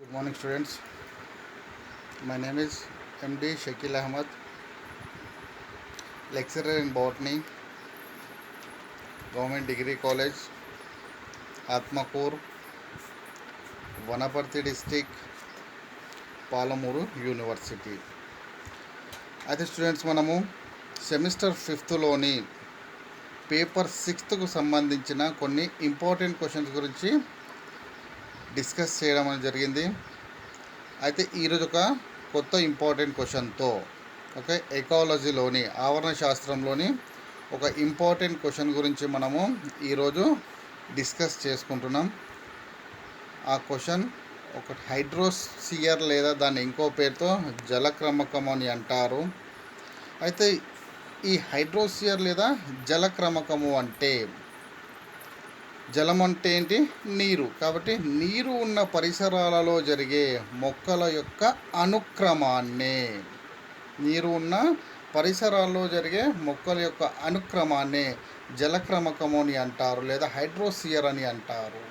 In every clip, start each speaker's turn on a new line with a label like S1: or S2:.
S1: Good morning, students. My name is MD Shakil Ahmed, lecturer in botany, Government Degree College, Atmakur, Vanaparthi District, Palamuru University. అయితే students మనము semester ఫిఫ్త్లోని paper సిక్స్త్కు సంబంధించిన కొన్ని important questions గురించి discuss చేయడం అనేది జరిగింది. అయితే ఈరోజు ఒక కొత్త ఇంపార్టెంట్ క్వశ్చన్తో ఓకే ఎకాలజీలోని ఆవరణ శాస్త్రంలోని ఒక ఇంపార్టెంట్ క్వశ్చన్ గురించి మనము ఈరోజు డిస్కస్ చేసుకుంటున్నాం. ఆ క్వశ్చన్ ఒక హైడ్రోస్ఫియర్ లేదా దాన్ని ఇంకో పేరుతో జలక్రమకం అని అంటారు. అయితే ఈ హైడ్రోస్ఫియర్ లేదా జలక్రమకము అంటే జలం అంటే ఏంటి? నీరు. కాబట్టి నీరు ఉన్న పరిసరాలలో జరిగే మొక్కల యొక్క అనుక్రమాన్నే నీరు ఉన్న పరిసరాల్లో జరిగే మొక్కల యొక్క అనుక్రమాన్నే జలక్రమకము అని అంటారు లేదా హైడ్రోస్ఫియర్ అని అంటారు.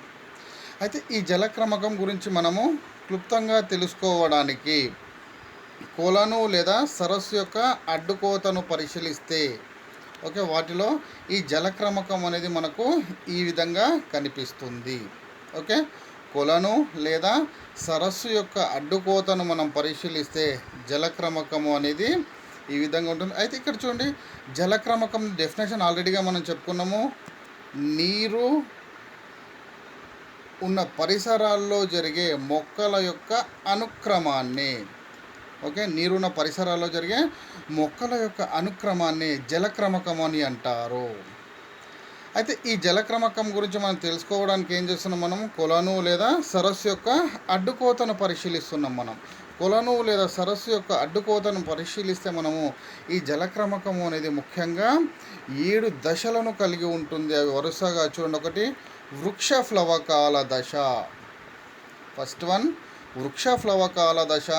S1: అయితే ఈ జలక్రమకం గురించి మనము క్లుప్తంగా తెలుసుకోవడానికి కొలను లేదా సరస్సు యొక్క అడ్డుకోతను పరిశీలిస్తే ఓకే వాటిలో ఈ జలక్రమకం అనేది మనకు ఈ విధంగా కనిపిస్తుంది. ఓకే కొలను లేదా సరస్సు యొక్క అడ్డుకోతను మనం పరిశీలిస్తే జలక్రమకము అనేది ఈ విధంగా ఉంటుంది. అయితే ఇక్కడ చూడండి, జలక్రమకం డెఫినేషన్ ఆల్రెడీగా మనం చెప్పుకున్నాము. నీరు ఉన్న పరిసరాల్లో జరిగే మొక్కల యొక్క అనుక్రమాన్ని ఓకే నీరున్న పరిసరాల్లో జరిగే మొక్కల యొక్క అనుక్రమాన్ని జలక్రమకం అని అంటారు. అయితే ఈ జలక్రమకం గురించి మనం తెలుసుకోవడానికి ఏం చేస్తున్నాం? మనం కొలను లేదా సరస్సు యొక్క అడ్డుకోతను పరిశీలిస్తున్నాం. మనం కొలను లేదా సరస్సు యొక్క అడ్డుకోతను పరిశీలిస్తే మనము ఈ జలక్రమకము అనేది ముఖ్యంగా 7 దశలను కలిగి ఉంటుంది. అవి వరుసగా చూడండి. ఒకటి వృక్ష ప్లవకాల దశ, ఫస్ట్ వన్ వృక్ష ప్లవకాల దశ,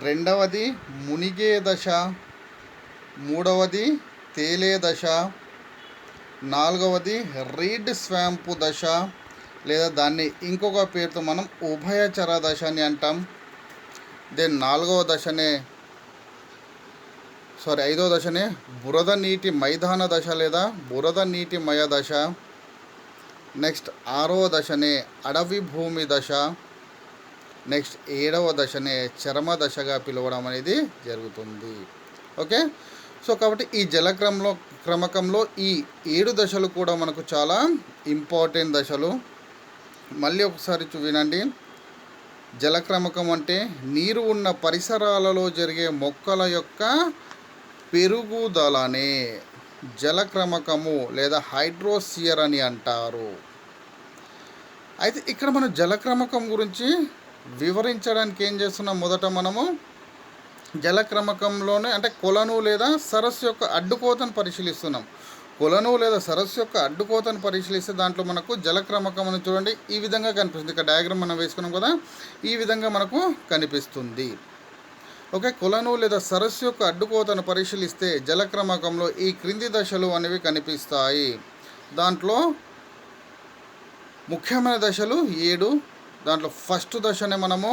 S1: రెండవది మునిగే దశ, మూడవది తేలే దశ, నాలుగవది రీడ్ స్వాంపు దశ లేదా దాన్ని ఇంకొక పేరుతో మనం ఉభయచర దశ అని అంటాం. దెన్ ఐదవ దశనే బురద నీటి మైదాన దశ లేదా బురద నీటి మయ దశ. నెక్స్ట్ 6వ దశనే అడవి భూమి దశ. నెక్స్ట్ 7వ దశనే చర్మ దశగా పిలవడం అనేది జరుగుతుంది. ఓకే సో కాబట్టి ఈ క్రమకంలో ఈ 7 దశలు కూడా మనకు చాలా ఇంపార్టెంట్ దశలు. మళ్ళీ ఒకసారి వినండి. జలక్రమకం అంటే నీరు ఉన్న పరిసరాలలో జరిగే మొక్కల యొక్క పెరుగుదలనే జలక్రమకము లేదా హైడ్రోస్ఫియర్ అని అంటారు. అయితే ఇక్కడ మనం జలక్రమకం గురించి వివరించడానికి ఏం చేస్తున్నాం? మొదట మనము జలక్రమకంలోనే అంటే కొలను లేదా సరస్సు యొక్క అడ్డుకోతను పరిశీలిస్తున్నాం. కొలను లేదా సరస్సు యొక్క అడ్డుకోతను పరిశీలిస్తే దాంట్లో మనకు జలక్రమకం అని చూడండి ఈ విధంగా కనిపిస్తుంది. ఇక్కడ డయాగ్రామ్ మనం వేసుకున్నాం కదా, ఈ విధంగా మనకు కనిపిస్తుంది. ఓకే కొలను లేదా సరస్సు యొక్క అడ్డుకోతను పరిశీలిస్తే జలక్రమకంలో ఈ క్రింది దశలు అనేవి కనిపిస్తాయి. దాంట్లో ముఖ్యమైన దశలు 7. దాంట్లో ఫస్ట్ దశనే మనము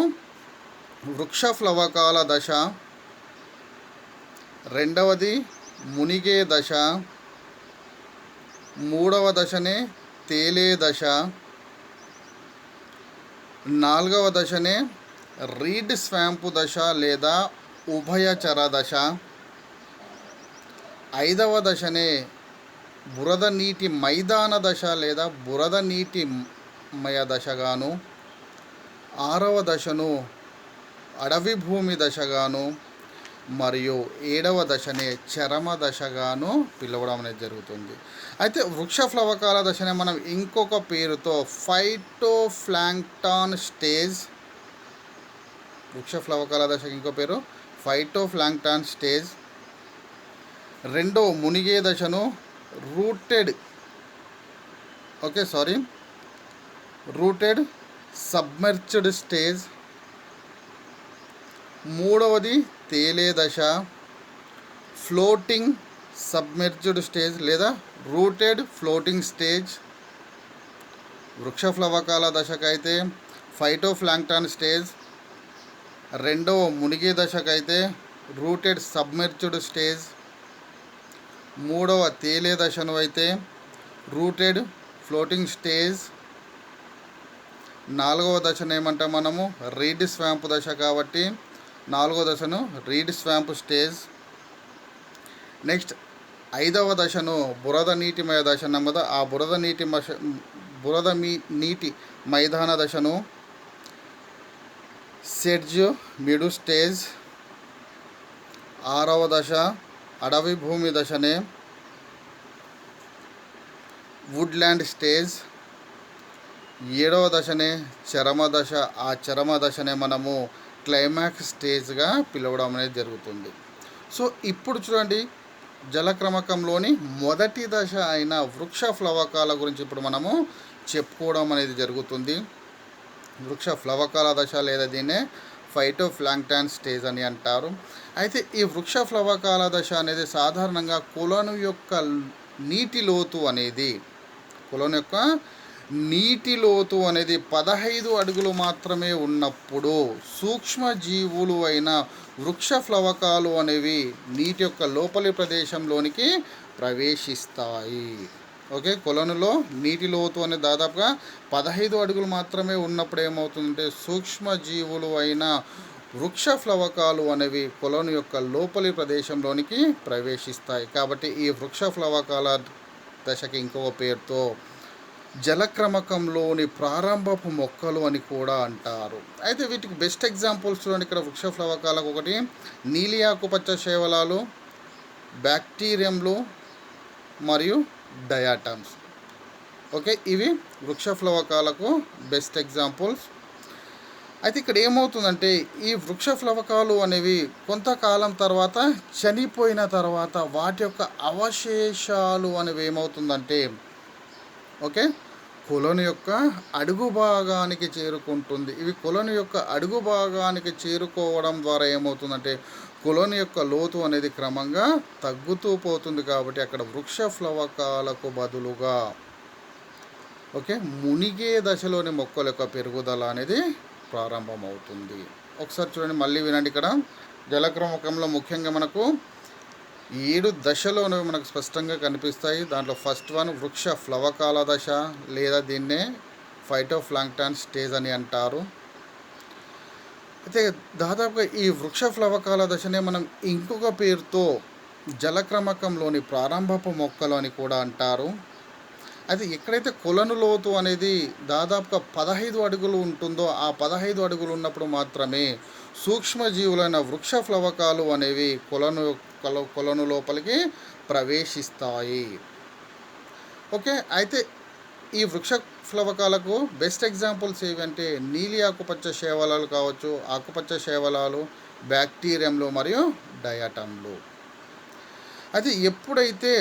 S1: వృక్ష ప్లవకాల దశ, రెండవది మునిగే దశ, మూడవ దశనే తేలే దశ, నాలుగవ దశనే రీడ్ స్వాంపు దశ లేదా ఉభయచర దశ, ఐదవ దశనే బురద నీటి మైదాన దశ లేదా బురద నీటి మయ దశగాను, 6వ దశను అడవి భూమి దశగాను మరియు 7వ దశనే చరమ దశగాను పిలవడం అనేది జరుగుతుంది. అయితే వృక్ష ప్లవకాల దశనే మనం ఇంకొక పేరుతో ఫైటోప్లాంక్టాన్ స్టేజ్, వృక్ష ప్లవకాల దశకి ఇంకో పేరు ఫైటోప్లాంక్టాన్ స్టేజ్. రెండో మునిగే దశను రూటెడ్ సబ్మెర్జ్డ్ స్టేజ్. మూడవది తేలే దశ, ఫ్లోటింగ్ సబ్మెర్జ్డ్ స్టేజ్ లేదా రూటెడ్ ఫ్లోటింగ్ స్టేజ్. వృక్ష ప్లవకాల దశకైతే ఫైటోప్లాంక్టాన్ స్టేజ్. రెండవ మునిగే దశకైతే రూటెడ్ సబ్మెర్జ్డ్ స్టేజ్. మూడవ తేలే దశను అయితే రూటెడ్ ఫ్లోటింగ్ స్టేజ్. నాలుగవ దశను ఏమంటాం మనము రీడ్ స్వాంప్ దశ, కాబట్టి నాలుగవ దశను రీడ్ స్వాంప్ స్టేజ్. నెక్స్ట్ ఐదవ దశను బురద నీటిమయ దశ అన్నాం కదా, ఆ నీటి మైదాన దశను సెడ్జ్ మిడు స్టేజ్. ఆరవ దశ అడవి భూమి దశనే వుడ్ల్యాండ్ స్టేజ్. ఏడవ దశనే చరమ దశ, ఆ చరమ దశనే మనము క్లైమాక్స్ స్టేజ్గా పిలవడం అనేది జరుగుతుంది. సో ఇప్పుడు చూడండి, జలక్రమకంలోని మొదటి దశ అయిన వృక్ష ఫ్లవకాల గురించి ఇప్పుడు మనము చెప్పుకోవడం అనేది జరుగుతుంది. వృక్ష ఫ్లవకాల దశ లేదా దీన్నే ఫైటోప్లాంక్టాన్ స్టేజ్ అని అంటారు. అయితే ఈ వృక్ష ఫ్లవకాల దశ అనేది సాధారణంగా కొలను యొక్క నీటి లోతు అనేది 15 అడుగులు మాత్రమే ఉన్నప్పుడు సూక్ష్మజీవులు అయిన వృక్ష ఫ్లవకాలు అనేవి నీటి యొక్క లోపలి ప్రదేశంలోనికి ప్రవేశిస్తాయి. ఓకే, కొలనులో నీటి లోతు అనేది దాదాపుగా 15 అడుగులు మాత్రమే ఉన్నప్పుడు ఏమవుతుందంటే సూక్ష్మజీవులు అయిన వృక్ష ఫ్లవకాలు అనేవి కొలను యొక్క లోపలి ప్రదేశంలోనికి ప్రవేశిస్తాయి. కాబట్టి ఈ వృక్ష ఫ్లవకాల దశకి ఇంకొక పేరుతో జలక్రమకంలోని ప్రారంభపు మొక్కలు అని కూడా అంటారు. అయితే వీటికి బెస్ట్ ఎగ్జాంపుల్స్ చూడండి. ఇక్కడ వృక్ష ఫ్లవకాలకు ఒకటి నీలి ఆకుపచ్చ శైవలాలు, బ్యాక్టీరియంలు మరియు డయాటమ్స్. ఓకే, ఇవి వృక్ష ఫ్లవకాలకు బెస్ట్ ఎగ్జాంపుల్స్. అయితే ఇక్కడ ఏమవుతుందంటే ఈ వృక్ష ఫ్లవకాలు అనేవి కొంతకాలం తర్వాత చనిపోయిన తర్వాత వాటి యొక్క అవశేషాలు అనేవి ఏమవుతుందంటే ఓకే కొలను యొక్క అడుగు భాగానికి చేరుకుంటుంది. ఇవి కొలను యొక్క అడుగు భాగానికి చేరుకోవడం ద్వారా ఏమవుతుందంటే కొలను యొక్క లోతు అనేది క్రమంగా తగ్గుతూ పోతుంది. కాబట్టి అక్కడ వృక్ష ఫ్లవకాలకు బదులుగా ఓకే మునిగే దశలోని మొక్కల యొక్క పెరుగుదల అనేది ప్రారంభమవుతుంది. ఒకసారి చూడండి, మళ్ళీ వినండి. ఇక్కడ జలక్రమకంలో ముఖ్యంగా మనకు 7 దశలు అనేవి మనకు స్పష్టంగా కనిపిస్తాయి. దాంట్లో ఫస్ట్ వన్ వృక్ష ఫ్లవకాల దశ లేదా దీన్నే ఫైటోప్లాంక్టాన్ స్టేజ్ అని అంటారు. అయితే దాదాపుగా ఈ వృక్ష ఫ్లవకాల దశనే మనం ఇంకొక పేరుతో జలక్రమకంలోని ప్రారంభపు మొక్కలు అని కూడా అంటారు. అయితే ఎక్కడైతే కొలను లోతు అనేది దాదాపుగా 15 అడుగులు ఉంటుందో ఆ 15 అడుగులు ఉన్నప్పుడు మాత్రమే సూక్ష్మజీవులైన వృక్ష ఫ్లవకాలు అనేవి కొలను లోపలికి ప్రవేశిస్తాయి. ఓకే, అయితే ఈ వృక్ష ఫ్లవకాలకు బెస్ట్ ఎగ్జాంపుల్స్ ఏవంటే నీలి ఆకుపచ్చ శైవలాలు కావచ్చు, ఆకుపచ్చ శైవలాలు, బ్యాక్టీరియంలు మరియు డయాటంలు. అయితే ఎప్పుడైతే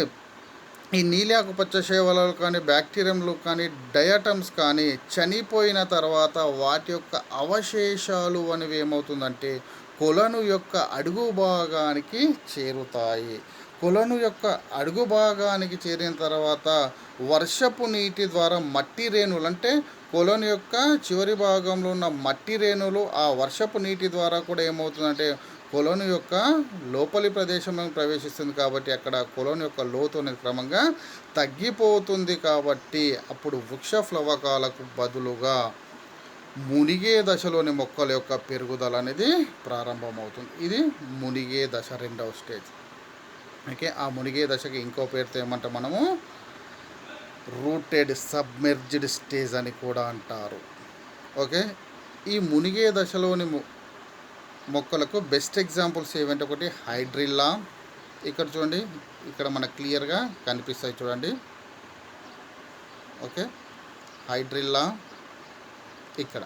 S1: ఈ నీలి ఆకుపచ్చ శైవలాలు కానీ, బ్యాక్టీరియంలు కానీ, డయాటమ్స్ కానీ చనిపోయిన తర్వాత వాటి యొక్క అవశేషాలు అనేవి ఏమవుతుందంటే కొలను యొక్క అడుగు భాగానికి చేరుతాయి. కొలను యొక్క అడుగు భాగానికి చేరిన తర్వాత వర్షపు నీటి ద్వారా మట్టి రేణులు, అంటే కొలను యొక్క చివరి భాగంలో ఉన్న మట్టి రేణులు ఆ వర్షపు నీటి ద్వారా కూడా ఏమవుతుందంటే కొలను యొక్క లోపలి ప్రదేశంలో ప్రవేశిస్తుంది. కాబట్టి అక్కడ కొలను యొక్క లోతు అనేది క్రమంగా తగ్గిపోతుంది. కాబట్టి అప్పుడు వృక్ష ఫ్లవకాలకు బదులుగా మునిగే దశలోని మొక్కల యొక్క పెరుగుదల అనేది ప్రారంభమవుతుంది. ఇది మునిగే దశ, రెండవ స్టేజ్. ఓకే, ఆ మునిగే దశకి ఇంకో పేరుతో ఏమంటాం మనము రూటెడ్ సబ్మెర్జ్డ్ స్టేజ్ అని కూడా అంటారు. ఓకే, ఈ మునిగే దశలోని మొక్కలకు బెస్ట్ ఎగ్జాంపుల్స్ ఏమంటే ఒకటి హైడ్రిల్లా. ఇక్కడ చూడండి, ఇక్కడ మనకు క్లియర్గా కనిపిస్తాయి చూడండి. ఓకే, హైడ్రిల్లా ఇక్కడ.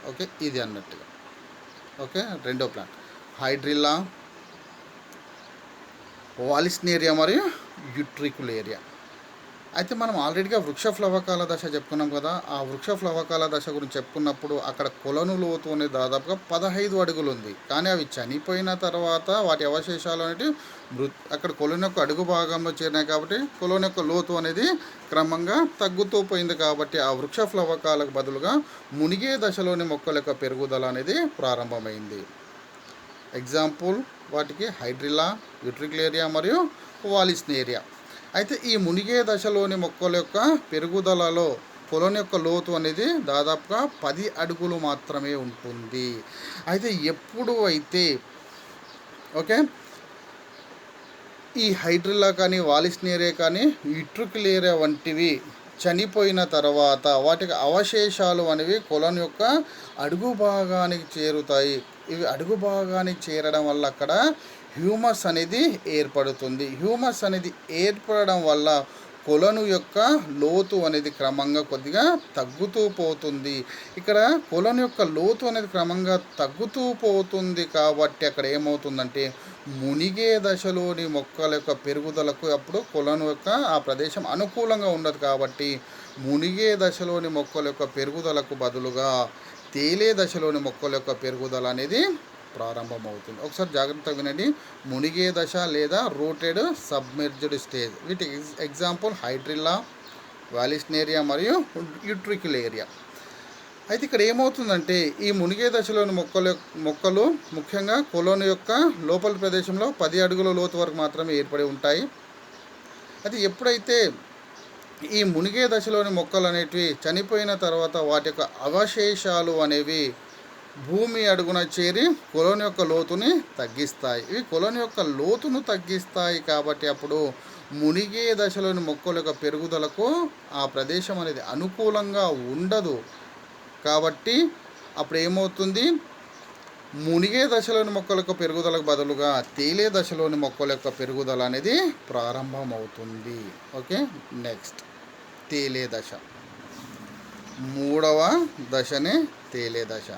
S1: ఓకే, ఇది అన్నట్టుగా. ఓకే, రెండో ప్లాంట్ హైడ్రిల్లా, వాలిస్నేరియా మరియు యుట్రికులేరియా. అయితే మనం ఆల్రెడీగా వృక్ష ప్లవకాల దశ చెప్పుకున్నాం కదా. ఆ వృక్ష ప్లవకాల దశ గురించి చెప్పుకున్నప్పుడు అక్కడ కొలను లోతు అనేది దాదాపుగా 15 అడుగులు ఉంది. కానీ అవి చనిపోయిన తర్వాత వాటి అవశేషాలు అనేవి అక్కడ కొలను యొక్క అడుగు భాగంలో చేరినాయి కాబట్టి కొలను యొక్క లోతు అనేది క్రమంగా తగ్గుతూ పోయింది. కాబట్టి ఆ వృక్ష ప్లవకాలకు బదులుగా మునిగే దశలోని మొక్కల యొక్క పెరుగుదల అనేది ప్రారంభమైంది. ఎగ్జాంపుల్ వాటికి హైడ్రిల్లా, యూట్రిక్లేరియా మరియు వాలిస్నేరియా. అయితే ఈ మునిగే దశలోని మొక్కల యొక్క పెరుగుదలలో కొలను యొక్క లోతు అనేది దాదాపుగా 10 అడుగులు మాత్రమే ఉంటుంది. అయితే ఎప్పుడు అయితే ఓకే ఈ హైడ్రిల్లా కానీ వాలిస్నేరియా కానీ యూట్రిక్లేరియా వంటివి చనిపోయిన తర్వాత వాటికి అవశేషాలు అనేవి కొలను యొక్క అడుగు భాగానికి చేరుతాయి. ఇవి అడుగు భాగానికి చేరడం వల్ల అక్కడ హ్యూమస్ అనేది ఏర్పడుతుంది. హ్యూమస్ అనేది ఏర్పడడం వల్ల కొలను యొక్క లోతు అనేది క్రమంగా కొద్దిగా తగ్గుతూ పోతుంది. ఇక్కడ కొలను యొక్క లోతు అనేది క్రమంగా తగ్గుతూ పోతుంది కాబట్టి అక్కడ ఏమవుతుందంటే మునిగే దశలోని మొక్కల యొక్క పెరుగుదలకు అప్పుడు కొలను యొక్క ఆ ప్రదేశం అనుకూలంగా ఉండదు. కాబట్టి మునిగే దశలోని మొక్కల యొక్క పెరుగుదలకు బదులుగా తేలే దశలోని మొక్కల యొక్క పెరుగుదల అనేది ప్రారంభమవుతుంది. ఒకసారి జాగ్రత్తగా వినండి. మునిగే దశ లేదా రూటెడ్ సబ్మెర్జ్డ్ స్టేజ్. వీటికి ఎగ్జాంపుల్ హైడ్రిల్లా, వాలిస్నేరియా మరియు యూట్రిక్యులేరియా. అయితే ఇక్కడ ఏమవుతుందంటే ఈ మునిగే దశలోని మొక్కలు ముఖ్యంగా కొలను యొక్క లోపలి ప్రదేశంలో 10 అడుగుల లోతు వరకు మాత్రమే ఏర్పడి ఉంటాయి. అయితే ఎప్పుడైతే ఈ మునిగే దశలోని మొక్కలు అనేటివి చనిపోయిన తర్వాత వాటి యొక్క అవశేషాలు అనేవి భూమి అడుగున చేరి కొలను యొక్క లోతుని తగ్గిస్తాయి. ఇవి కొలను యొక్క లోతును తగ్గిస్తాయి కాబట్టి అప్పుడు మునిగే దశలోని మొక్కల యొక్క పెరుగుదలకు ఆ ప్రదేశం అనేది అనుకూలంగా ఉండదు. కాబట్టి అప్పుడు ఏమవుతుంది, మునిగే దశలోని మొక్కల యొక్క పెరుగుదలకు బదులుగా తేలే దశలోని మొక్కల యొక్క పెరుగుదల అనేది ప్రారంభమవుతుంది. ఓకే, నెక్స్ట్ తేలే దశ. 3వ దశనే తేలే దశ.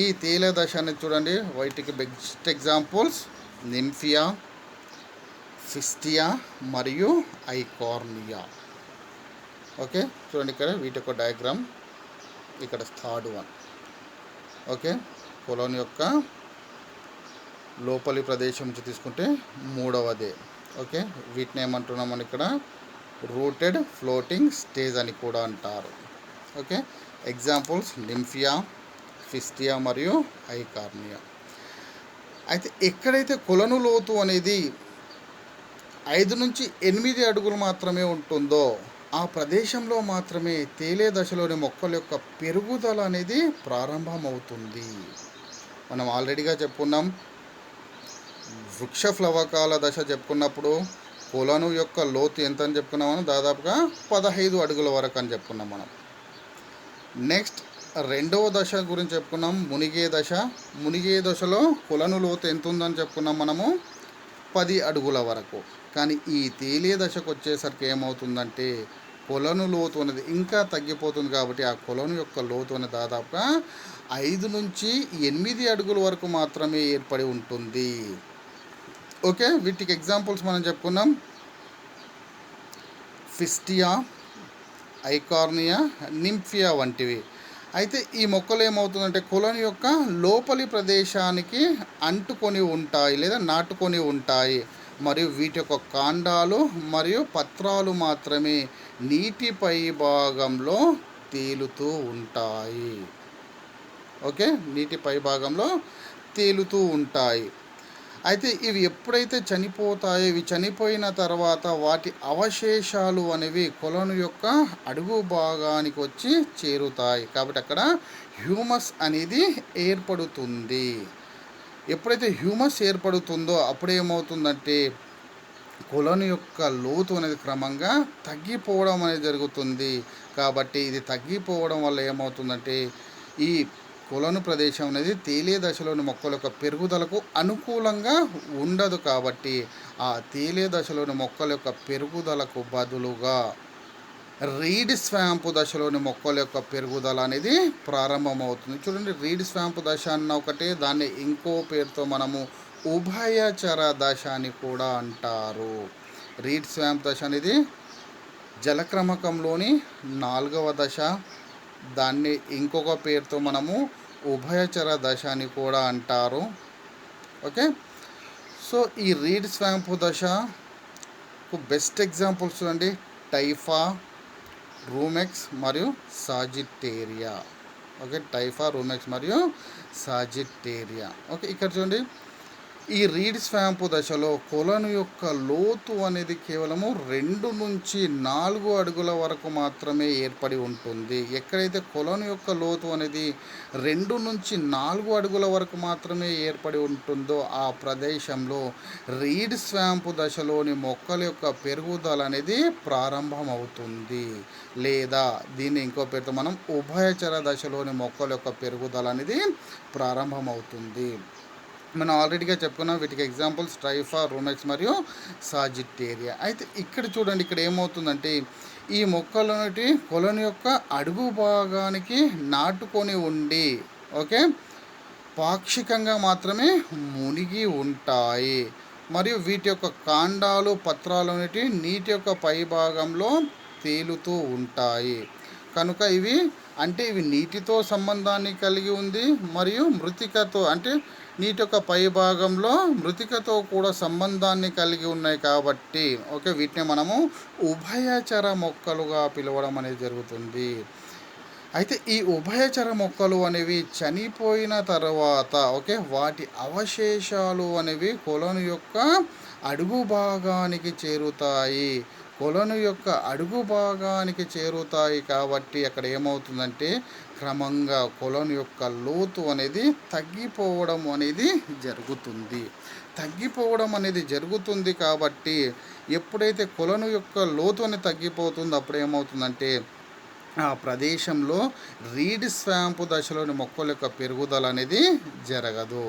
S1: ఈ తేలే దశ అనేది చూడండి, వీటికి బెస్ట్ ఎగ్జాంపుల్స్ నింఫియా, ఫిస్టియా మరియు ఐకార్నియా. ఓకే, చూడండి ఇక్కడ వీటి యొక్క డయాగ్రామ్. ఇక్కడ థర్డ్ వన్. ఓకే, కొలను యొక్క లోపలి ప్రదేశం నుంచి తీసుకుంటే 3వదే. ఓకే, వీటిని ఏమంటున్నాం మనం ఇక్కడ రూటెడ్ ఫ్లోటింగ్ స్టేజ్ అని కూడా అంటారు. ఓకే, ఎగ్జాంపుల్స్ నింఫియా, ఫిస్టియా మరియు ఐకార్నియా. అయితే ఎక్కడైతే కొలను లోతు అనేది 5 నుంచి 8 అడుగులు మాత్రమే ఉంటుందో ఆ ప్రదేశంలో మాత్రమే తేలే దశలోని మొక్కల యొక్క పెరుగుదల అనేది ప్రారంభమవుతుంది. మనం ఆల్రెడీగా చెప్పుకున్నాం, వృక్ష ప్లవకాల దశ చెప్పుకున్నప్పుడు కొలను యొక్క లోతు ఎంత అని చెప్పుకున్నామని దాదాపుగా 15 అడుగుల వరకు అని చెప్పుకున్నాం మనం. నెక్స్ట్ 2వ దశ గురించి చెప్పుకున్నాం, మునిగే దశ. మునిగే దశలో కొలను లోతు ఎంత ఉందని చెప్పుకున్నాం మనము 10 అడుగుల వరకు. కానీ ఈ తేలే దశకు వచ్చేసరికి ఏమవుతుందంటే కొలను లోతు అనేది ఇంకా తగ్గిపోతుంది. కాబట్టి ఆ కొలను యొక్క లోతు అనేది దాదాపుగా 5 నుంచి 8 అడుగుల వరకు మాత్రమే ఏర్పడి ఉంటుంది. ఓకే, వీటికి ఎగ్జాంపుల్స్ మనం చెప్పుకున్నాం, ఫిస్టియా, ఐకార్నియా, నింఫియా వంటివి. అయితే ఈ మొక్కలు ఏమవుతుందంటే కొలను యొక్క లోపలి ప్రదేశానికి అంటుకొని ఉంటాయి లేదా నాటుకొని ఉంటాయి. మరియు వీటి యొక్క కాండాలు మరియు పత్రాలు మాత్రమే నీటిపై భాగంలో తేలుతూ ఉంటాయి. ఓకే, నీటిపై భాగంలో తేలుతూ ఉంటాయి. అయితే ఇవి ఎప్పుడైతే చనిపోతాయో ఇవి చనిపోయిన తర్వాత వాటి అవశేషాలు అనేవి కొలను యొక్క అడుగు భాగానికి వచ్చి చేరుతాయి. కాబట్టి అక్కడ హ్యూమస్ అనేది ఏర్పడుతుంది. ఎప్పుడైతే హ్యూమస్ ఏర్పడుతుందో అప్పుడు ఏమవుతుందంటే కొలను యొక్క లోతు అనేది క్రమంగా తగ్గిపోవడం అనేది జరుగుతుంది. కాబట్టి ఇది తగ్గిపోవడం వల్ల ఏమవుతుందంటే ఈ కొలను ప్రదేశం అనేది తేలే దశలోని మొక్కల యొక్క పెరుగుదలకు అనుకూలంగా ఉండదు. కాబట్టి ఆ తేలే దశలోని మొక్కల యొక్క పెరుగుదలకు బదులుగా రీడ్ స్వాంపు దశలోని మొక్కల యొక్క పెరుగుదల అనేది ప్రారంభమవుతుంది. చూడండి, రీడ్ స్వాంపు దశ అన్న ఒకటే, దాన్ని ఇంకో పేరుతో మనము ఉభయచర దశ అని కూడా అంటారు. రీడ్ స్వాంప్ దశ అనేది జలక్రమకంలోని 4వ దశ. దాన్ని ఇంకొక పేరుతో మనము ఉభయచర దశ అని కూడా అంటారు. ఓకే. సో ఈ రీడ్ స్వాంపు దశకు బెస్ట్ ఎగ్జాంపుల్స్ చూడండి, టైఫా, రూమెక్స్ మరియు సాజిటేరియా. ఓకే, టైఫా, రూమెక్స్ మరియు సాజిటేరియా. ఓకే, ఇక్కడ చూడండి, ఈ రీడ్ స్వాంపు దశలో కొలను యొక్క లోతు అనేది కేవలము 2 నుంచి 4 అడుగుల వరకు మాత్రమే ఏర్పడి ఉంటుంది. ఎక్కడైతే కొలను యొక్క లోతు అనేది 2 నుంచి 4 అడుగుల వరకు మాత్రమే ఏర్పడి ఉంటుందో ఆ ప్రదేశంలో రీడ్ స్వాంపు దశలోని మొక్కల యొక్క పెరుగుదల అనేది ప్రారంభమవుతుంది. లేదా దీన్ని ఇంకో పేరుతో మనం ఉభయచర దశలోని మొక్కల యొక్క పెరుగుదల అనేది ప్రారంభమవుతుంది. మనం ఆల్రెడీగా చెప్పుకున్నాం, వీటికి ఎగ్జాంపుల్స్ టైఫా, రూమెక్స్ మరియు సాజిటేరియా. అయితే ఇక్కడ చూడండి, ఇక్కడ ఏమవుతుందంటే ఈ మొక్కలు అనేటి కొలను యొక్క అడుగు భాగానికి నాటుకొని ఉండి, ఓకే, పాక్షికంగా మాత్రమే మునిగి ఉంటాయి. మరియు వీటి యొక్క కాండాలు, పత్రాలు అనేటి నీటి యొక్క పై భాగంలో తేలుతూ ఉంటాయి. కనుక ఇవి నీటితో సంబంధాన్ని కలిగి ఉంది మరియు మృతికతో అంటే నీటి యొక్క పై భాగంలో మృతికతో కూడా సంబంధాన్ని కలిగి ఉన్నాయి కాబట్టి ఓకే, వీటిని మనము ఉభయచర మొక్కలుగా పిలవడం అనేది జరుగుతుంది. అయితే ఈ ఉభయచర మొక్కలు అనేవి చనిపోయిన తర్వాత ఓకే, వాటి అవశేషాలు అనేవి కొలను యొక్క అడుగు భాగానికి చేరుతాయి. కొలను యొక్క అడుగు భాగానికి చేరుతాయి కాబట్టి అక్కడ ఏమవుతుందంటే క్రమంగా కొలను యొక్క లోతు అనేది తగ్గిపోవడం అనేది జరుగుతుంది కాబట్టి ఎప్పుడైతే కొలను యొక్క లోతు అనేది తగ్గిపోతుందో అప్పుడు ఏమవుతుందంటే ఆ ప్రదేశంలో రీడ్ స్వాంపు దశలోని మొక్కల యొక్క పెరుగుదల అనేది జరగదు.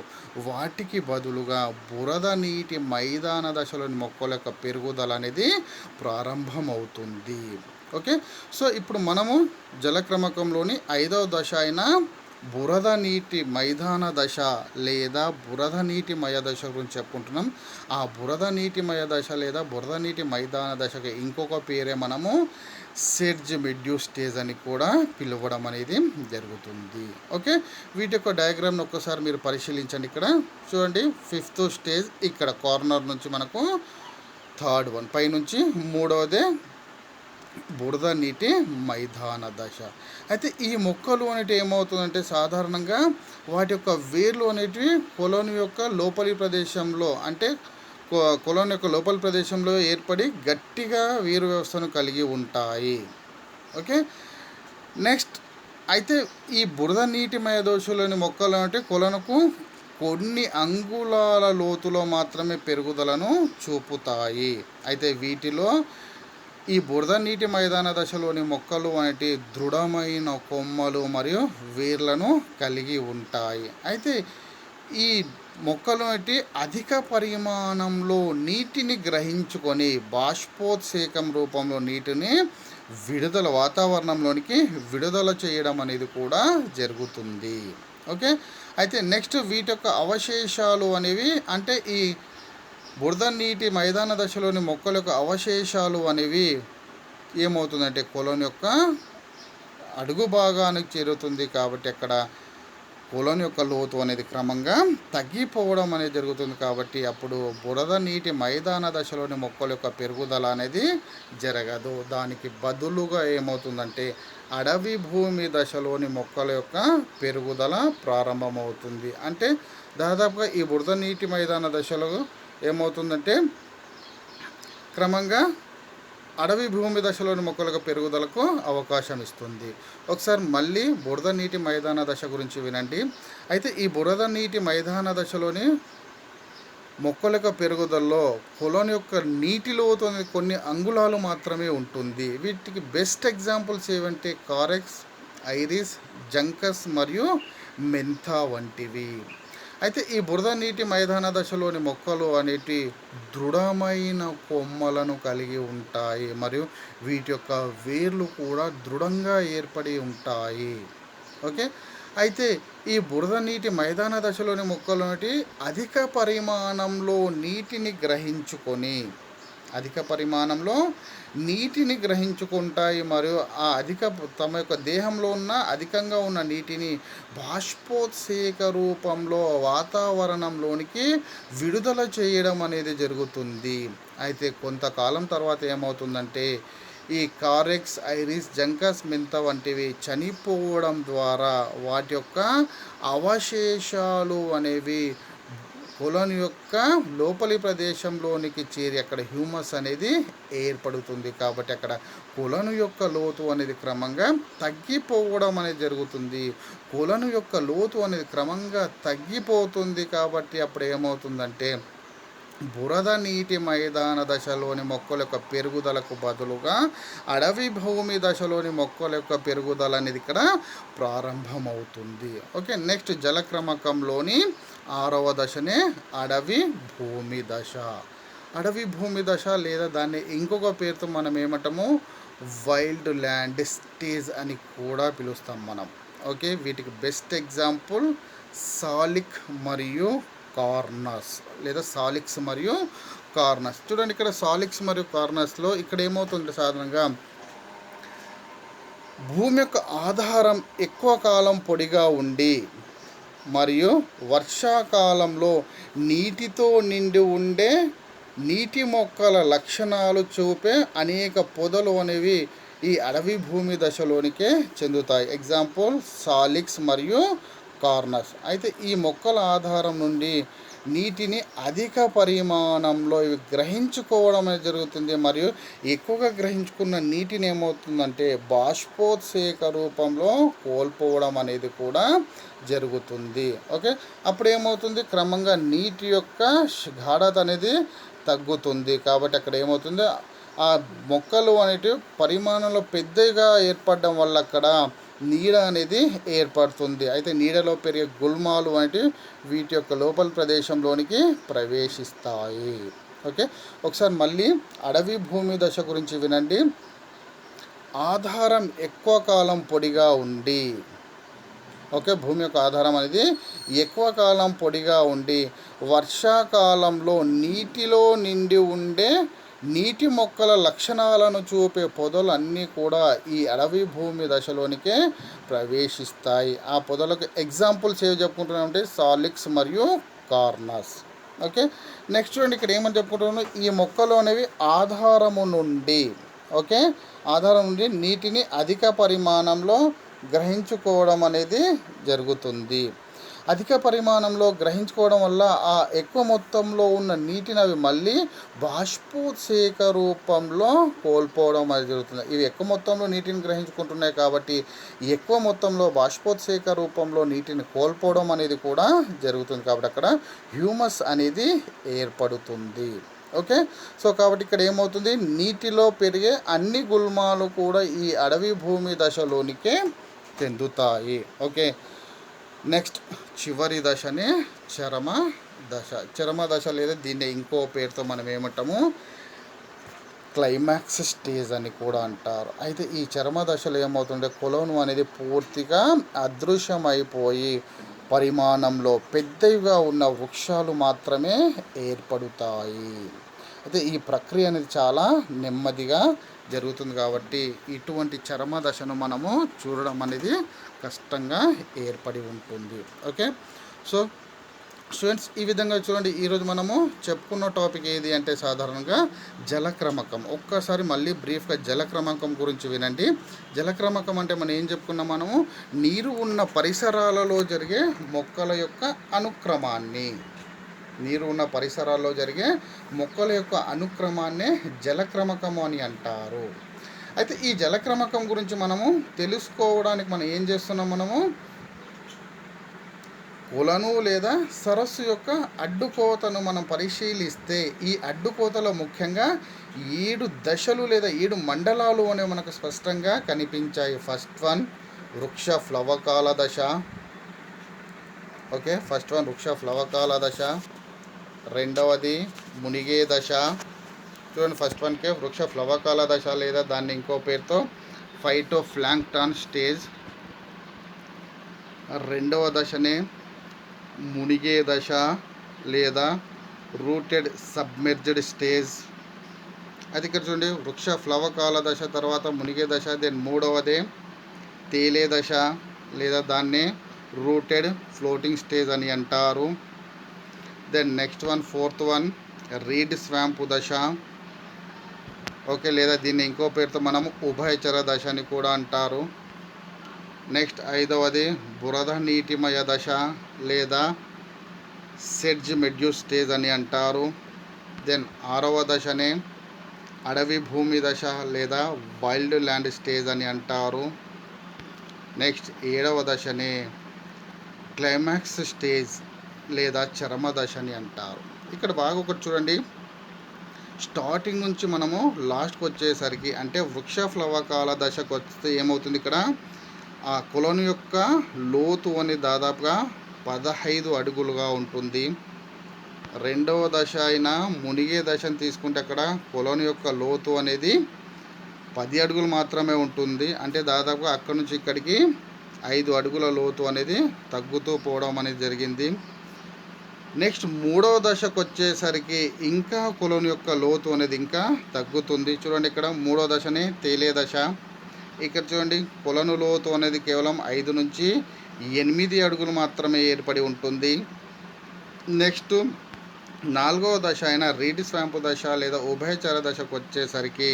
S1: వాటికి బదులుగా బురద నీటి మైదాన దశలోని మొక్కల యొక్క పెరుగుదల అనేది ప్రారంభమవుతుంది. ఓకే, సో ఇప్పుడు మనము జలక్రమకంలోని 5వ దశ అయిన బురద నీటి మైదాన దశ లేదా బురద నీటి మయ దశ గురించి చెప్పుకుంటున్నాం. ఆ బురద నీటి మయ దశ లేదా బురద నీటి మైదాన దశకి ఇంకొక పేరే మనము సెడ్జ్ మిడ్యూ స్టేజ్ అని కూడా పిలవడం అనేది జరుగుతుంది. ఓకే, వీటి యొక్క డయాగ్రామ్ని ఒక్కసారి మీరు పరిశీలించండి. ఇక్కడ చూడండి, 5th స్టేజ్ ఇక్కడ కార్నర్ నుంచి మనకు 3rd వన్, పైనుంచి 3వదే బురద నీటి మైదాన దశ. అయితే ఈ మొక్కలు అనేటివి ఏమవుతుందంటే సాధారణంగా వాటి యొక్క వేర్లు అనేటివి కొలను యొక్క లోపలి ప్రదేశంలో అంటే కొలను యొక్క లోపలి ప్రదేశంలో ఏర్పడి గట్టిగా వేరు వ్యవస్థను కలిగి ఉంటాయి. ఓకే, నెక్స్ట్ అయితే ఈ బురద నీటిమయ దశలోని మొక్కలు అంటే కొలనుకు కొన్ని అంగుళాల లోతులో మాత్రమే పెరుగుదలను చూపుతాయి. అయితే వీటిలో ఈ బురద నీటి మైదాన దశలోని మొక్కలు అనేటి దృఢమైన కొమ్మలు మరియు వేర్లను కలిగి ఉంటాయి. అయితే ఈ మొక్కలు అనేటి అధిక పరిమాణంలో నీటిని గ్రహించుకొని బాష్పోత్సేకం రూపంలో నీటిని వాతావరణంలోనికి విడుదల చేయడం అనేది కూడా జరుగుతుంది. ఓకే, అయితే నెక్స్ట్ వీటి యొక్క అవశేషాలు అనేవి అంటే ఈ బురద నీటి మైదాన దశలోని మొక్కల యొక్క అవశేషాలు అనేవి ఏమవుతుందంటే కొలను యొక్క అడుగు భాగానికి చేరుతుంది కాబట్టి అక్కడ కొలను యొక్క లోతు అనేది క్రమంగా తగ్గిపోవడం అనేది జరుగుతుంది. కాబట్టి అప్పుడు బురద నీటి మైదాన దశలోని మొక్కల యొక్క పెరుగుదల అనేది జరగదు. దానికి బదులుగా ఏమవుతుందంటే అడవి భూమి దశలోని మొక్కల యొక్క పెరుగుదల ప్రారంభమవుతుంది. అంటే దాదాపుగా ఈ బురద నీటి మైదాన దశలో ఏమవుతుందంటే క్రమంగా అడవి భూమి దశలోని మొక్కలకు పెరుగుదలకు అవకాశం ఇస్తుంది. ఒకసారి మళ్ళీ బురద నీటి మైదాన దశ గురించి వినండి. అయితే ఈ బురద నీటి మైదాన దశలోని మొక్కల యొక్క పెరుగుదలలో కొలను యొక్క నీటి లోతు అనేది కొన్ని అంగుళాలు మాత్రమే ఉంటుంది. వీటికి బెస్ట్ ఎగ్జాంపుల్స్ ఏవంటే కారెక్స్, ఐరిస్, జంకస్ మరియు మెంథా వంటివి. అయితే ఈ బురద నీటి మైదాన దశలోని మొక్కలు అనేటి దృఢమైన కొమ్మలను కలిగి ఉంటాయి మరియు వీటి యొక్క వేర్లు కూడా దృఢంగా ఏర్పడి ఉంటాయి. ఓకే, అయితే ఈ బురద నీటి మైదాన దశలోని మొక్కలు అనేటి అధిక పరిమాణంలో నీటిని గ్రహించుకొని అధిక పరిమాణంలో నీటిని గ్రహించుకుంటాయి మరియు ఆ తమ యొక్క దేహంలో ఉన్న అధికంగా ఉన్న నీటిని బాష్పోత్సేక రూపంలో వాతావరణంలోనికి విడుదల చేయడం అనేది జరుగుతుంది. అయితే కొంతకాలం తర్వాత ఏమవుతుందంటే ఈ కారెక్స్, ఐరిస్, జంకస్, మింత వంటివి చనిపోవడం ద్వారా వాటి యొక్క అవశేషాలు అనేవి కొలను యొక్క లోపలి ప్రదేశంలోనికి చేరి అక్కడ హ్యూమస్ అనేది ఏర్పడుతుంది. కాబట్టి అక్కడ కొలను యొక్క లోతు అనేది క్రమంగా తగ్గిపోవడం అనేది జరుగుతుంది. కొలను యొక్క లోతు అనేది క్రమంగా తగ్గిపోతుంది. కాబట్టి అప్పుడు ఏమవుతుందంటే బురద నీటి మైదాన దశలోని మొక్కల యొక్క పెరుగుదలకు బదులుగా అడవి భూమి దశలోని మొక్కల యొక్క పెరుగుదల అనేది ఇక్కడ ప్రారంభమవుతుంది. ఓకే, నెక్స్ట్ జలక్రమకంలోని 6వ దశనే అడవి భూమి దశ. అడవి భూమి దశ లేదా దాన్ని ఇంకొక పేరుతో మనం ఏమంటాము వైల్డ్ ల్యాండ్ స్టేజ్ అని కూడా పిలుస్తాం మనం. ఓకే, వీటికి బెస్ట్ ఎగ్జాంపుల్ సాలిక్ మరియు కార్నస్ లేదా సాలిక్స్ మరియు కార్నస్. చూడండి, ఇక్కడ సాలిక్స్ మరియు కార్నస్లో ఇక్కడ ఏమవుతుంది, సాధారణంగా భూమి యొక్క ఆధారం ఎక్కువ కాలం పొడిగా ఉండి మరియు వర్షాకాలంలో నీటితో నిండి ఉండే నీటి మొక్కల లక్షణాలు చూపే అనేక పొదలు అనేవి ఈ అడవి భూమి దశలోనికే చెందుతాయి. ఎగ్జాంపుల్ సాలిక్స్ మరియు కార్నస్. అయితే ఈ మొక్కల ఆధారం నుండి నీటిని అధిక పరిమాణంలో ఇవి గ్రహించుకోవడం అనేది జరుగుతుంది మరియు ఎక్కువగా గ్రహించుకున్న నీటిని ఏమవుతుందంటే బాష్పోత్సేక రూపంలో కోల్పోవడం అనేది కూడా జరుగుతుంది. ఓకే, అప్పుడు ఏమవుతుంది, క్రమంగా నీటి యొక్క గాఢత అనేది తగ్గుతుంది. కాబట్టి అక్కడ ఏమవుతుంది, ఆ మొక్కలు అనేటివి పరిమాణంలో పెద్దగా ఏర్పడడం వల్ల అక్కడ నీడ అనేది ఏర్పడుతుంది. అయితే నీడలో పెరిగే గుల్మాలు అనేటివి వీటి యొక్క లోపల ప్రదేశంలోనికి ప్రవేశిస్తాయి. ఓకే, ఒకసారి మళ్ళీ అడవి భూమి దశ గురించి వినండి. ఆధారం ఎక్కువ కాలం పొడిగా ఉండి, ఓకే, భూమి యొక్క ఆధారం అనేది ఎక్కువ కాలం పొడిగా ఉండి వర్షాకాలంలో నీటిలో నిండి ఉండే నీటి మొక్కల లక్షణాలను చూపే పొదలు అన్నీ కూడా ఈ అడవి భూమి దశలోనికే ప్రవేశిస్తాయి. ఆ పొదలకు ఎగ్జాంపుల్స్ ఏవి చెప్పుకుంటున్నామంటే సాలిక్స్ మరియు కార్నస్. ఓకే, నెక్స్ట్ చూడండి, ఇక్కడ ఏమని చెప్పుకుంటున్నాను, ఈ మొక్కలు అనేవి ఆధారము నుండి, ఓకే, ఆధారం నుండి నీటిని అధిక పరిమాణంలో గ్రహించుకోవడం అనేది జరుగుతుంది. అధిక పరిమాణంలో గ్రహించుకోవడం వల్ల ఆ ఎక్కువ మొత్తంలో ఉన్న నీటిని అవి మళ్ళీ బాష్పోత్సేక రూపంలో కోల్పోవడం అనేది జరుగుతుంది. ఇవి ఎక్కువ మొత్తంలో నీటిని గ్రహించుకుంటున్నాయి కాబట్టి ఎక్కువ మొత్తంలో బాష్పోత్సేక రూపంలో నీటిని కోల్పోవడం అనేది కూడా జరుగుతుంది. కాబట్టి అక్కడ హ్యూమస్ అనేది ఏర్పడుతుంది. ఓకే, సో కాబట్టి ఇక్కడ ఏమవుతుంది, నీటిలో పెరిగే అన్ని గుల్మాలు కూడా ఈ అడవి భూమి దశలోనికే చెందుతాయి. ఓకే, నెక్స్ట్ చివరి దశనే చరమ దశ. చరమ దశ లేదా దీన్ని ఇంకో పేరుతో మనం ఏమంటాము క్లైమాక్స్ స్టేజ్ అని కూడా అంటారు. అయితే ఈ చరమ దశలో ఏమవుతుంటే కొలను అనేది పూర్తిగా అదృశ్యమైపోయి పరిమాణంలో పెద్దవిగా ఉన్న వృక్షాలు మాత్రమే ఏర్పడుతాయి. అయితే ఈ ప్రక్రియ అనేది చాలా నెమ్మదిగా జరుగుతుంది కాబట్టి ఇటువంటి చరమ దశను మనము చూడడం అనేది కష్టంగా ఏర్పడి ఉంటుంది. ఓకే, సో స్టూడెంట్స్, ఈ విధంగా చూడండి, ఈరోజు మనము చెప్పుకున్న టాపిక్ ఏది అంటే సాధారణంగా జలక్రమకం. ఒక్కసారి మళ్ళీ బ్రీఫ్గా జలక్రమకం గురించి వినండి. జలక్రమకం అంటే మనం ఏం చెప్పుకున్నాం, మనము నీరు ఉన్న పరిసరాలలో జరిగే మొక్కల యొక్క అనుక్రమాన్ని, నీరు ఉన్న పరిసరాల్లో జరిగే మొక్కల యొక్క అనుక్రమాన్నే జలక్రమకము అని అంటారు. అయితే ఈ జలక్రమకం గురించి మనము తెలుసుకోవడానికి మనం ఏం చేస్తున్నాం, మనము కొలను లేదా సరస్సు యొక్క అడ్డుకోతను మనం పరిశీలిస్తే ఈ అడ్డుకోతలో ముఖ్యంగా 7 దశలు లేదా 7 మండలాలు అనేవి మనకు స్పష్టంగా కనిపించాయి. ఫస్ట్ వన్ వృక్ష ఫ్లవకాల దశ. ఓకే, ఫస్ట్ వన్ వృక్ష ఫ్లవకాల దశ. రెండవది మునిగే దశ. చూడండి, ఫస్ట్ వన్కే వృక్ష ఫ్లవకాల దశ లేదా దాన్ని ఇంకో పేరుతో ఫైటోప్లాంక్టన్ స్టేజ్. రెండవ దశనే మునిగే దశ లేదా రూటెడ్ సబ్మెర్జ్డ్ స్టేజ్. అది ఇక్కడ చూడండి వృక్ష ఫ్లవకాల దశ, తర్వాత మునిగే దశ, దెన్ మూడవదే తేలే దశ లేదా దాన్నే రూటెడ్ ఫ్లోటింగ్ స్టేజ్ అని అంటారు. Then next one fourth one reed swamp దశ, ఓకే, లేదా దీన్ని ఇంకో పేరుతో మనము ఉభయచర దశ అని కూడా అంటారు. నెక్స్ట్ ఐదవది బురద నీటిమయ దశ లేదా సెడ్జ్ మెడ్యూస్ స్టేజ్ అని అంటారు. దెన్ ఆరవ దశనే అడవి భూమి దశ లేదా వైల్డ్ ల్యాండ్ స్టేజ్ అని అంటారు. నెక్స్ట్ ఏడవ దశనే క్లైమాక్స్ స్టేజ్ లేదా చరమ దశ అని అంటారు. ఇక్కడ బాగా ఒకటి చూడండి, స్టార్టింగ్ నుంచి మనము లాస్ట్కి వచ్చేసరికి అంటే వృక్ష ఫ్లవకాల దశకు వస్తే ఏమవుతుంది, ఇక్కడ ఆ కొలను యొక్క లోతు అనేది దాదాపుగా 15 అడుగులుగా ఉంటుంది. రెండవ దశ అయిన మునిగే దశను తీసుకుంటే అక్కడ కొలను యొక్క లోతు అనేది 10 అడుగులు మాత్రమే ఉంటుంది. అంటే దాదాపుగా అక్కడి నుంచి ఇక్కడికి 5 అడుగుల లోతు అనేది తగ్గుతూ పోవడం అనేది జరిగింది. నెక్స్ట్ మూడవ దశకు వచ్చేసరికి ఇంకా కొలను యొక్క లోతు అనేది ఇంకా తగ్గుతుంది. చూడండి ఇక్కడ మూడవ దశనే తేలే దశ. ఇక్కడ చూడండి కొలను లోతు అనేది కేవలం 5 నుంచి 8 అడుగులు మాత్రమే ఏర్పడి ఉంటుంది. నెక్స్ట్ నాలుగవ దశ అయిన రీడ్ స్వాంపు దశ లేదా ఉభయచర దశకు వచ్చేసరికి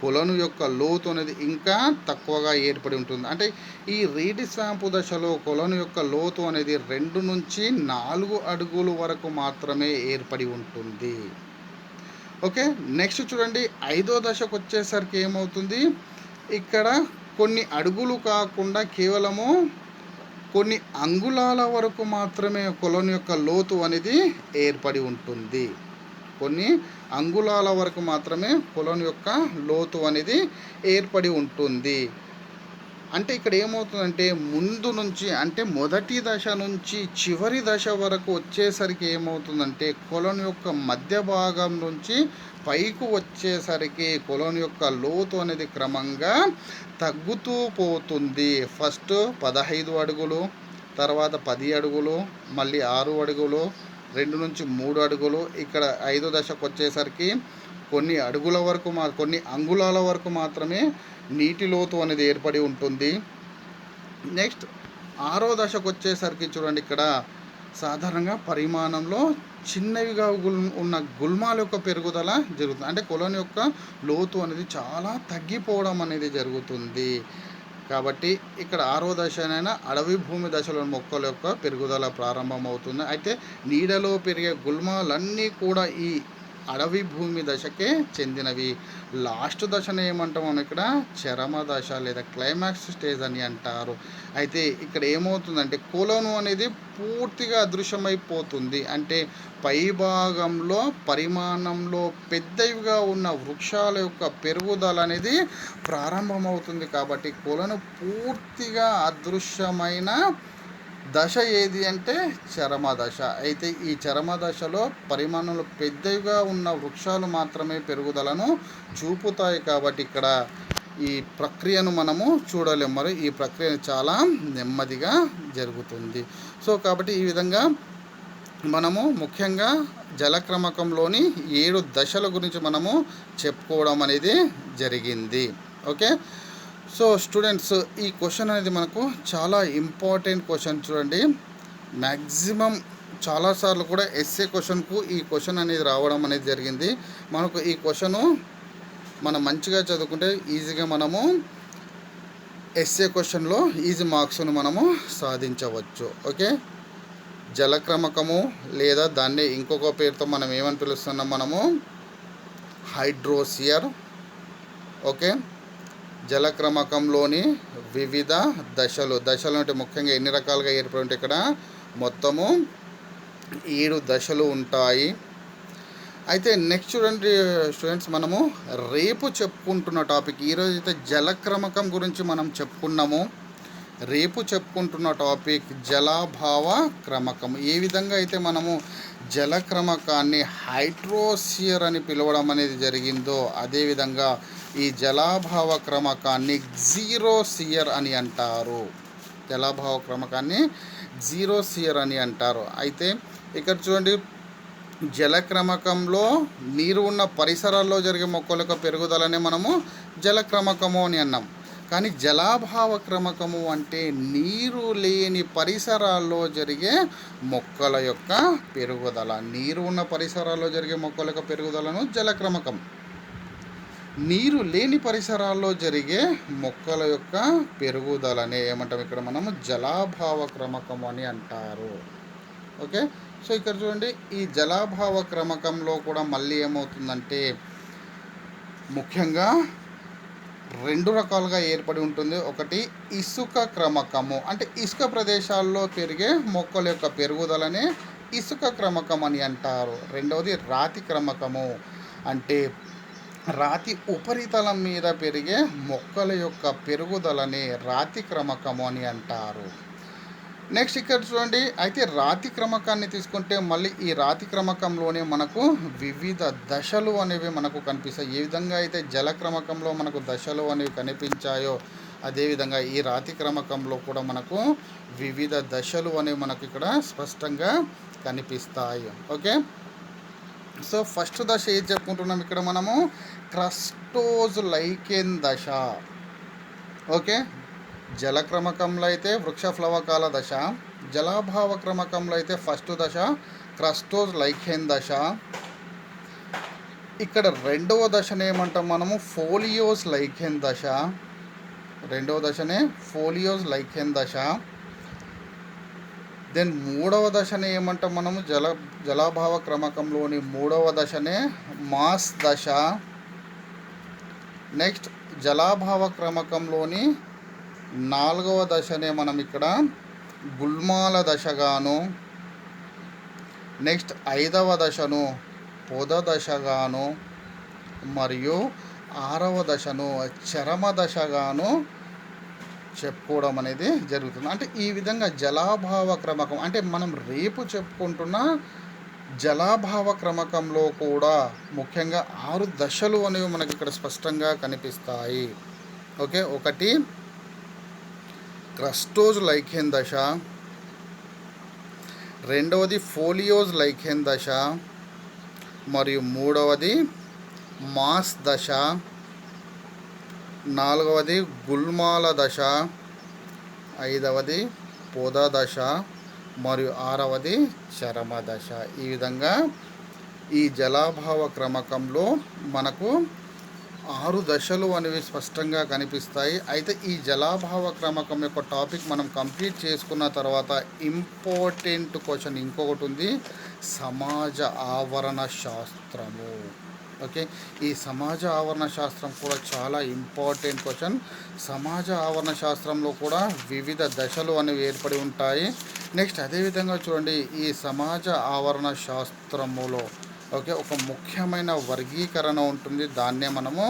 S1: కొలను యొక్క లోతు అనేది ఇంకా తక్కువగా ఏర్పడి ఉంటుంది. అంటే ఈ రీడ్ స్వాంపు దశలో కొలను యొక్క లోతు అనేది 2 నుంచి 4 అడుగుల వరకు మాత్రమే ఏర్పడి ఉంటుంది. ఓకే, నెక్స్ట్ చూడండి ఐదో దశకు వచ్చేసరికి ఏమవుతుంది, ఇక్కడ కొన్ని అడుగులు కాకుండా కేవలము కొన్ని అంగుళాల వరకు మాత్రమే కొలను యొక్క లోతు అనేది ఏర్పడి ఉంటుంది. కొన్ని అంగుళాల వరకు మాత్రమే కొలను యొక్క లోతు అనేది ఏర్పడి ఉంటుంది. అంటే ఇక్కడ ఏమవుతుందంటే ముందు నుంచి అంటే మొదటి దశ నుంచి చివరి దశ వరకు వచ్చేసరికి ఏమవుతుందంటే కొలను యొక్క మధ్య భాగం నుంచి పైకి వచ్చేసరికి కొలను యొక్క లోతు అనేది క్రమంగా తగ్గుతూ పోతుంది. ఫస్ట్ 15 అడుగులు, తర్వాత 10 అడుగులు, మళ్ళీ 6 అడుగులు, 2 నుంచి 3 అడుగులు. ఇక్కడ 5వ దశకు వచ్చేసరికి కొన్ని అడుగుల వరకు కొన్ని అంగుళాల వరకు మాత్రమే నీటి లోతు అనేది ఏర్పడి ఉంటుంది. నెక్స్ట్ 6వ దశకు వచ్చేసరికి చూడండి ఇక్కడ సాధారణంగా పరిమాణంలో చిన్నవిగా ఉన్న గుల్మాల యొక్క పెరుగుదల జరుగుతుంది. అంటే కొలను యొక్క లోతు అనేది చాలా తగ్గిపోవడం అనేది జరుగుతుంది. కాబట్టి ఇక్కడ 6వ దశనైనా అడవి భూమి దశలో మొక్కల యొక్క పెరుగుదల ప్రారంభమవుతుంది. అయితే నీడలో పెరిగే గుల్మాలన్నీ కూడా ఈ అడవి భూమి దశకే చెందినవి. లాస్ట్ దశను ఏమంటాం మనం ఇక్కడ చరమ దశ లేదా క్లైమాక్స్ స్టేజ్ అని అంటారు. అయితే ఇక్కడ ఏమవుతుందంటే కొలను అనేది పూర్తిగా అదృశ్యమైపోతుంది. అంటే పైభాగంలో పరిమాణంలో పెద్దవిగా ఉన్న వృక్షాల యొక్క పెరుగుదల అనేది ప్రారంభమవుతుంది. కాబట్టి కొలను పూర్తిగా అదృశ్యమైన దశ ఏది అంటే చరమ దశ. అయితే ఈ చరమ దశలో పరిమాణంలో పెద్దగా ఉన్న వృక్షాలు మాత్రమే పెరుగుదలను చూపుతాయి. కాబట్టి ఇక్కడ ఈ ప్రక్రియను మనము చూడలేము. మరి ఈ ప్రక్రియ చాలా నెమ్మదిగా జరుగుతుంది. సో కాబట్టి ఈ విధంగా మనము ముఖ్యంగా జలక్రమకంలోని 7 దశల గురించి మనము చెప్పుకోవడం అనేది జరిగింది. ఓకే, సో స్టూడెంట్స్ ఈ క్వశ్చన్ అనేది మనకు చాలా ఇంపార్టెంట్ క్వశ్చన్. చూడండి మ్యాక్సిమం చాలాసార్లు కూడా ఎస్ఏ క్వశ్చన్కు ఈ క్వశ్చన్ అనేది రావడం అనేది జరిగింది. మనకు ఈ క్వశ్చను మనం మంచిగా చదువుకుంటే ఈజీగా మనము ఎస్ఏ క్వశ్చన్లో ఈజీ మార్క్స్ను మనము సాధించవచ్చు. ఓకే, జలక్రమకము లేదా దాన్ని ఇంకొక పేరుతో మనం ఏమని పిలుస్తున్నాం, మనము హైడ్రోసియర్. ఓకే, జలక్రమకంలోని వివిధ దశలు అంటే ముఖ్యంగా ఎన్ని రకాలుగా ఏర్పడి ఉంటాయి, ఇక్కడ మొత్తము 7 దశలు ఉంటాయి. అయితే నెక్స్ట్ చూడండి స్టూడెంట్స్, మనము రేపు చెప్పుకుంటున్న టాపిక్, ఈరోజు అయితే జలక్రమకం గురించి మనం చెప్పుకున్నాము. రేపు చెప్పుకుంటున్న టాపిక్ జలాభావ క్రమకం. ఏ విధంగా అయితే మనము జలక్రమకాన్ని హైడ్రోసియర్ అని పిలవడం అనేది జరిగిందో అదేవిధంగా ఈ జలాభావ క్రమకాన్ని జీరోసియర్ అని అంటారు. జలాభావ క్రమకాన్ని జీరోసియర్ అని అంటారు. అయితే ఇక్కడ చూడండి జలక్రమకంలో నీరు ఉన్న పరిసరాల్లో జరిగే మొక్కల యొక్క పెరుగుదలనే మనము జలక్రమకము అని అన్నాం. కానీ జలాభావ క్రమకము అంటే నీరు లేని పరిసరాల్లో జరిగే మొక్కల యొక్క పెరుగుదల. నీరు ఉన్న పరిసరాల్లో జరిగే మొక్కల యొక్క పెరుగుదలను జలక్రమకం. నీరు లేని పరిసరాల్లో జరిగే మొక్కల యొక్క పెరుగుదలనే ఏమంటాం ఇక్కడ మనము జలాభావ క్రమకం అని అంటారు. ఓకే, సో ఇక్కడ చూడండి, ఈ జలాభావ క్రమకంలో కూడా మళ్ళీ ఏమవుతుందంటే ముఖ్యంగా 2 రకాలుగా ఏర్పడి ఉంటుంది. ఒకటి ఇసుక క్రమకము, అంటే ఇసుక ప్రదేశాల్లో పెరిగే మొక్కల యొక్క పెరుగుదలనే ఇసుక క్రమకం అని అంటారు. రెండవది రాతి క్రమకము, అంటే రాతి ఉపరితలం మీద పెరిగే మొక్కల యొక్క పెరుగుదలనే రాతి క్రమకము అని అంటారు. నెక్స్ట్ ఇక్కడ చూడండి, అయితే రాతి క్రమకాన్ని తీసుకుంటే మళ్ళీ ఈ రాతి క్రమకంలోనే మనకు వివిధ దశలు అనేవి మనకు కనిపిస్తాయి. ఏ విధంగా అయితే జలక్రమకంలో మనకు దశలు అనేవి కనిపించాయో అదేవిధంగా ఈ రాతి క్రమకంలో కూడా మనకు వివిధ దశలు అనేవి మనకు ఇక్కడ స్పష్టంగా కనిపిస్తాయి. ఓకే, సో ఫస్ట్ దశ ఏది చెప్పుకుంటున్నాం ఇక్కడ మనము, క్రస్టోజ్ లైకెన్ దశ. ఓకే, జలక్రమకంలో అయితే వృక్ష ప్లవకాల దశ, జలాభావ క్రమకంలో అయితే ఫస్ట్ దశ క్రస్టోజ్ లైకెన్ దశ. ఇక్కడ రెండవ దశనే ఏమంటాం మనము ఫోలియోస్ లైకెన్ దశ. రెండవ దశనే ఫోలియోస్ లైకెన్ దశ. దెన్ మూడవ దశనే ఏమంటాం మనము జలాభావ క్రమకంలోని మూడవ దశనే మాస్ దశ. నెక్స్ట్ జలాభావ క్రమకంలోని 4వ దశనే మనం ఇక్కడ గుల్మాల దశగాను, నెక్స్ట్ 5వ దశను పొద దశగాను, మరియు 6వ దశను చరమ దశగాను చెప్పుకోవడం అనేది జరుగుతుంది. అంటే ఈ విధంగా జలాభావ క్రమకం, అంటే మనం రేపు చెప్పుకుంటున్న జలాభావ క్రమకంలో కూడా ముఖ్యంగా 6 దశలు అనేవి మనకి ఇక్కడ స్పష్టంగా కనిపిస్తాయి. ఓకే, ఒకటి క్రస్టోజ్ లైకెన్ దశ, రెండవది ఫోలియోజ్ లైకెన్ దశ, మరియు మూడవది మాస్ దశ, 4వది గుల్మాల దశ, 5వది పొద దశ, మరియు 6వది చరమ దశ. ఈ విధంగా ఈ జలాభావ క్రమకంలో మనకు 6 దశలు అనేవి స్పష్టంగా కనిపిస్తాయి. అయితే ఈ జలాభావ క్రమకం యొక్క టాపిక్ మనం కంప్లీట్ చేసుకున్న తర్వాత ఇంపార్టెంట్ క్వశ్చన్ ఇంకొకటి ఉంది, సమాజ ఆవరణ శాస్త్రము. ఓకే, ఈ సమాజ ఆవరణ శాస్త్రం కూడా చాలా ఇంపార్టెంట్ క్వశ్చన్. సమాజ ఆవరణ శాస్త్రంలో కూడా వివిధ దశలు అనేవి ఏర్పడి ఉంటాయి. నెక్స్ట్ అదేవిధంగా చూడండి, ఈ సమాజ ఆవరణ శాస్త్రములో ఓకే ఒక ముఖ్యమైన వర్గీకరణ ఉంటుంది. దాన్నే మనము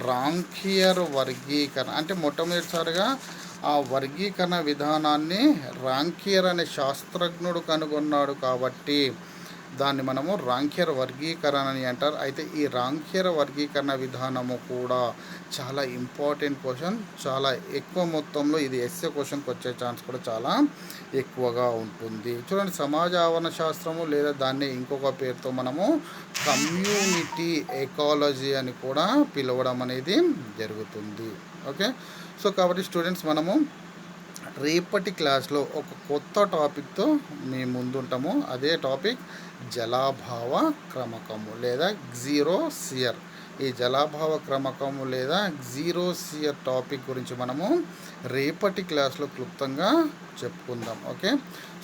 S1: రాంకియర్ వర్గీకరణ, అంటే మొట్టమొదటిసారిగా ఆ వర్గీకరణ విధానాన్ని రాంకియర్ అనే శాస్త్రజ్ఞుడు కనుగొన్నాడు కాబట్టి దాన్ని మనము రాంకియర్ వర్గీకరణ అని అంటారు. అయితే ఈ రాంకియర్ వర్గీకరణ విధానము కూడా చాలా ఇంపార్టెంట్ క్వశ్చన్. చాలా ఎక్కువ మొత్తంలో ఇది ఎస్ఏ క్వశ్చన్కి వచ్చే ఛాన్స్ కూడా చాలా ఎక్కువగా ఉంటుంది. చూడండి, సమాజ ఆవరణ శాస్త్రము లేదా దాన్ని ఇంకొక పేరుతో మనము కమ్యూనిటీ ఎకాలజీ అని కూడా పిలవడం అనేది జరుగుతుంది. ఓకే, సో కాబట్టి స్టూడెంట్స్ మనము రేపటి క్లాస్లో ఒక కొత్త టాపిక్తో మీ ముందుంటాము. అదే టాపిక్ జలాభావ క్రమకము లేదా జీరోసియర్. ఈ జలాభావ క్రమకము లేదా జీరోసియర్ టాపిక్ గురించి మనము రేపటి క్లాస్లో క్లుప్తంగా చెప్పుకుందాం. ఓకే,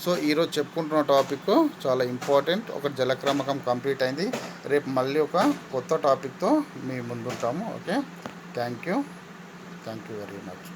S1: సో ఈరోజు చెప్పుకుంటున్న టాపిక్ చాలా ఇంపార్టెంట్. ఒక జలక్రమకం కంప్లీట్ అయింది. రేపు మళ్ళీ ఒక కొత్త టాపిక్తో మీ ముందుంటాము. Okay, thank you very much.